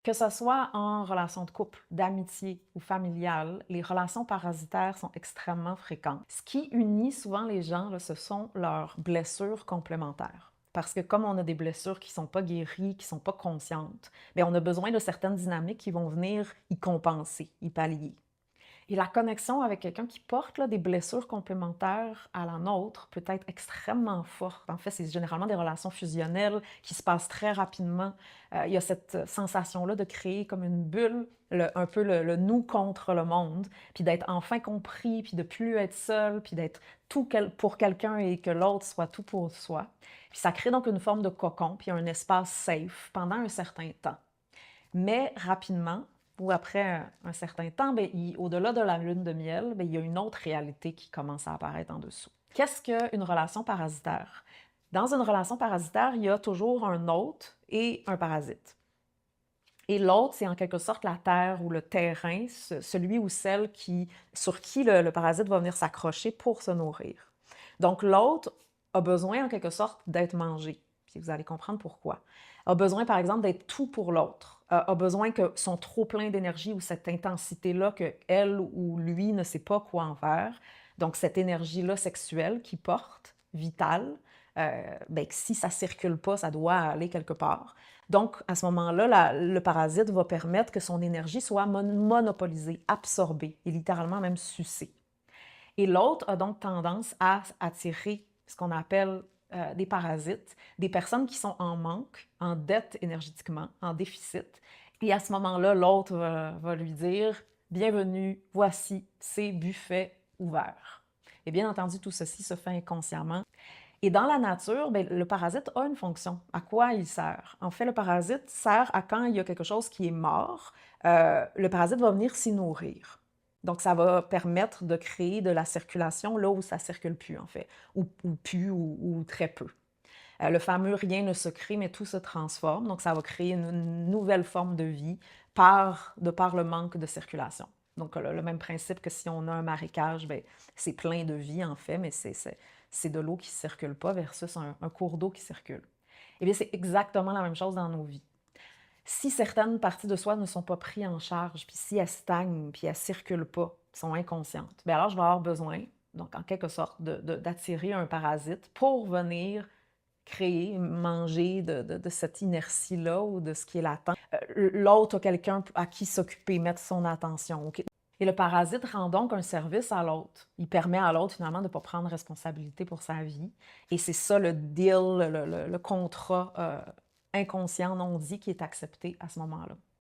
Que ce soit en relation de couple, d'amitié ou familiale, les relations parasitaires sont extrêmement fréquentes. Ce qui unit souvent les gens, là, ce sont leurs blessures complémentaires. Parce que comme on a des blessures qui ne sont pas guéries, qui ne sont pas conscientes, bien, on a besoin de certaines dynamiques qui vont venir y compenser, y pallier. Et la connexion avec quelqu'un qui porte là, des blessures complémentaires à la nôtre peut être extrêmement forte. En fait, c'est généralement des relations fusionnelles qui se passent très rapidement. Il y a cette sensation-là de créer comme une bulle, un peu le nous contre le monde, puis d'être enfin compris, puis de plus être seul, puis d'être tout pour quelqu'un et que l'autre soit tout pour soi. Puis ça crée donc une forme de cocon, puis un espace safe pendant un certain temps. Mais rapidement, ou après un certain temps, bien, au-delà de la lune de miel, bien, il y a une autre réalité qui commence à apparaître en dessous. Qu'est-ce qu'une relation parasitaire? Dans une relation parasitaire, il y a toujours un hôte et un parasite. Et l'autre, c'est en quelque sorte la terre ou le terrain, celui ou celle sur qui le parasite va venir s'accrocher pour se nourrir. Donc l'autre a besoin en quelque sorte d'être mangé, puis vous allez comprendre pourquoi. A besoin par exemple d'être tout pour l'autre, a besoin que son trop plein d'énergie ou cette intensité-là que elle ou lui ne sait pas quoi en faire, donc cette énergie-là sexuelle qu'il porte, vitale, ben, si ça ne circule pas, ça doit aller quelque part. Donc, à ce moment-là, le parasite va permettre que son énergie soit monopolisée, absorbée et littéralement même sucée. Et l'autre a donc tendance à attirer ce qu'on appelle des parasites, des personnes qui sont en manque, en dette énergétiquement, en déficit. Et à ce moment-là, l'autre va lui dire: Bienvenue, voici, c'est buffet ouvert. Et bien entendu, tout ceci se fait inconsciemment. Et dans la nature, bien, le parasite a une fonction. À quoi il sert? En fait, le parasite sert à quand il y a quelque chose qui est mort, le parasite va venir s'y nourrir. Donc, ça va permettre de créer de la circulation là où ça ne circule plus, en fait, ou plus, ou très peu. Le fameux rien ne se crée, mais tout se transforme. Donc, ça va créer une nouvelle forme de vie de par le manque de circulation. Donc, le même principe que si on a un marécage, bien, c'est plein de vie, en fait, mais c'est de l'eau qui ne circule pas versus un cours d'eau qui circule. Eh bien, c'est exactement la même chose dans nos vies. Si certaines parties de soi ne sont pas prises en charge, puis si elles stagnent, puis elles ne circulent pas, sont inconscientes, bien alors je vais avoir besoin, donc en quelque sorte, d'attirer un parasite pour venir créer, manger de cette inertie-là ou de ce qui est latent. L'autre a quelqu'un à qui s'occuper, mettre son attention. Et le parasite rend donc un service à l'autre. Il permet à l'autre, finalement, de ne pas prendre responsabilité pour sa vie. Et c'est ça le deal, le contrat inconscient non dit qui est accepté à ce moment-là.